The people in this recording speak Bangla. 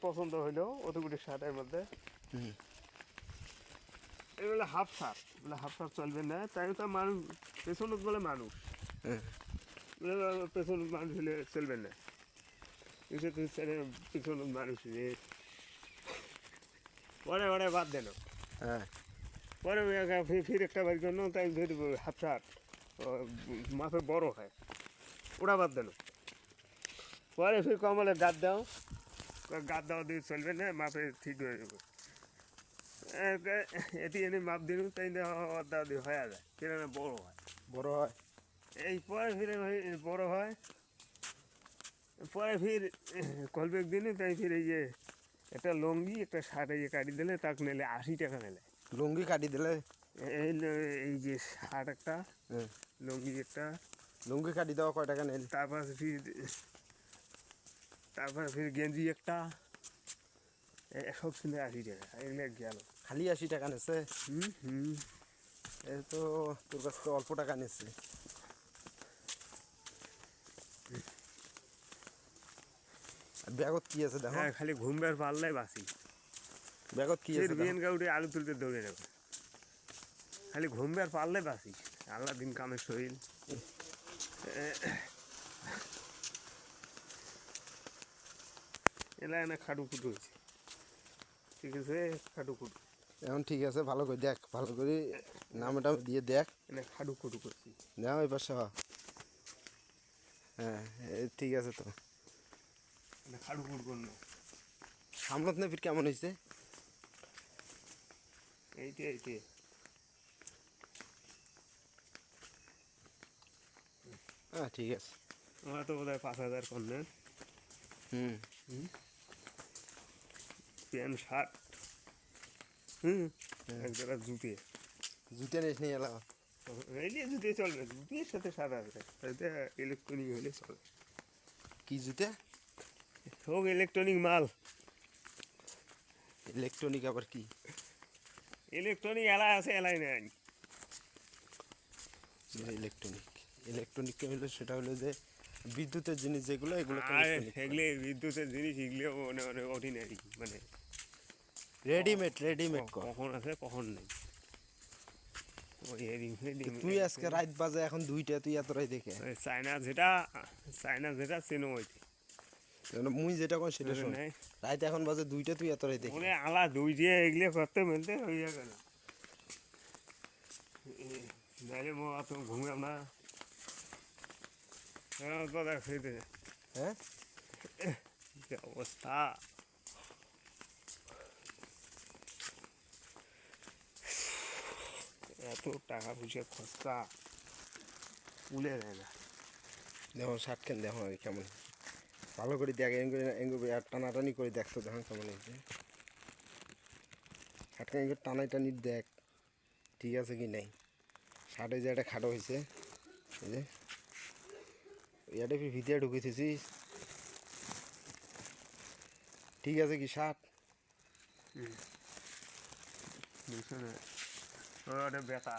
পছন্দ হইলো অতগুলি শার্টের মধ্যে হুম এগুলো হাফ শার্ট, বলে হাফ শার্ট চলবে না, তাই তো মানুষ পেছনে বলে মানুষ, হ্যাঁ পেছনে মানুষ হলে চলবে না, পেছনে মানুষ পরে ওরে বাদ দিল। হ্যাঁ পরে ফির একটা বাড়ি জন্য তাই ধরি হাফ শার্ট মাপে বড় হয়, ওরা বাদ দিল। পরে ফির কমলে গাদ দাও, গাদ দেওয়া দিয়ে চলবে না, মাপে ঠিক হয়ে যাবে। এটি এনে মাপ দিন তাই দেওয়া দিয়ে হয়ে যায়, ফিরে বড় হয়। বড় হয় এই পরে ফিরে বড় হয়, পরে ফির কলবেক দিনে তাই ফির এই যে একটা লঙ্গি একটা শার্ট এই কাটি দিলে তাকে নিলে 80 টাকা নিলে। লুঙ্গি কাটি দিলে এই যে শার্ট একটা, হ্যাঁ লঙ্গি একটা, লুঙ্গি কাটি দেওয়া কয় টাকা নিল? তারপর ফির গেঞ্জি একটা, সব শুনে 80 টাকা, এগুলো গেল। খালি 80 টাকা নিচ্ছে? হুম হুম। এ তো তোর কাছ থেকে অল্প টাকা নিচ্ছে। আর ব্যাগত কি আছে দেখো? হ্যাঁ, খালি ঘুমবার পারলেই বাসি। ব্যাগত কি আছে বিয়েন গাউটে আলু তুলতে দৌড়ে নেবে, খালি ঘুমবার পারলে বাসি। আল্লাহ দিন কামের শরীর এলা এনে খাটু খুটু হয়েছে, ঠিক আছে, খাটু খুটু এখন ঠিক আছে, ভালো করে দেখ, ভালো করে নামটা দিয়ে দেখ। এনে খাটু খুটু করছি। যাও এই পাশে হ। হ্যাঁ ঠিক আছে তো। এনে খাটু খুটু করলো সামনত না ফির কেমন হয়েছে? এইটে এইটে হ্যাঁ ঠিক আছে। আমরা তো বোধ হয় 5,000 করলেন। হুম প্যান্ট শার্ট, হুম, এক জায়গায় জুতে, জুতে নিস নিয়ে এলাম। এই নিয়ে জুতে চলবে, জুতির সাথে সাদা আছে, এতে ইলেকট্রনিক হলে চলে। কি জুতে? হোক ইলেকট্রনিক মাল, ইলেকট্রনিক আবার কি? ইলেকট্রনিক এলা আছে এলাই নেই। ইলেকট্রনিক ইলেকট্রনিক হলো সেটা হলো যে বিদ্যুতের জিনিস যেগুলো এগুলো আর সেগুলি বিদ্যুতের জিনিস, এগুলো মানে মানে অর্ডিনারি, মানে রেডিমেড রেডিমেড কর। কখন আছে কখন নেই। তুই আজকে রাত বাজে এখন 2টা, তুই এত রাত দেখে? চায়না যেটা চেনো ওইটি মুই যেটা কই সেটা শোন। রাত এখন বাজে 2টা, তুই এত রাত দেখে? ওরে আলা দুই দিয়ে এগুলো করতে মেলতে হয়ে গেল, নাহলে মো অত ঘুমাম না। কথা খেতে হ্যাঁ যে অবস্থা, এত টাকা পয়সা খরচা উলে দেয় না। দেখো শার্ট কেন দেখো কেমন, ভালো করে দেখ, আর টানাটানি করে দেখতো দেখো কেমন হয়েছে। শার্টকে টানাই টানি দেখ ঠিক আছে কি নাই। শার্টে যে একটা খাটো হয়েছে, এই যে ইয়াটা ফির ভিতরে ঢুকেছিস, ঠিক আছে কি শার্ট? বুঝছো না, ওটা ব্যথা।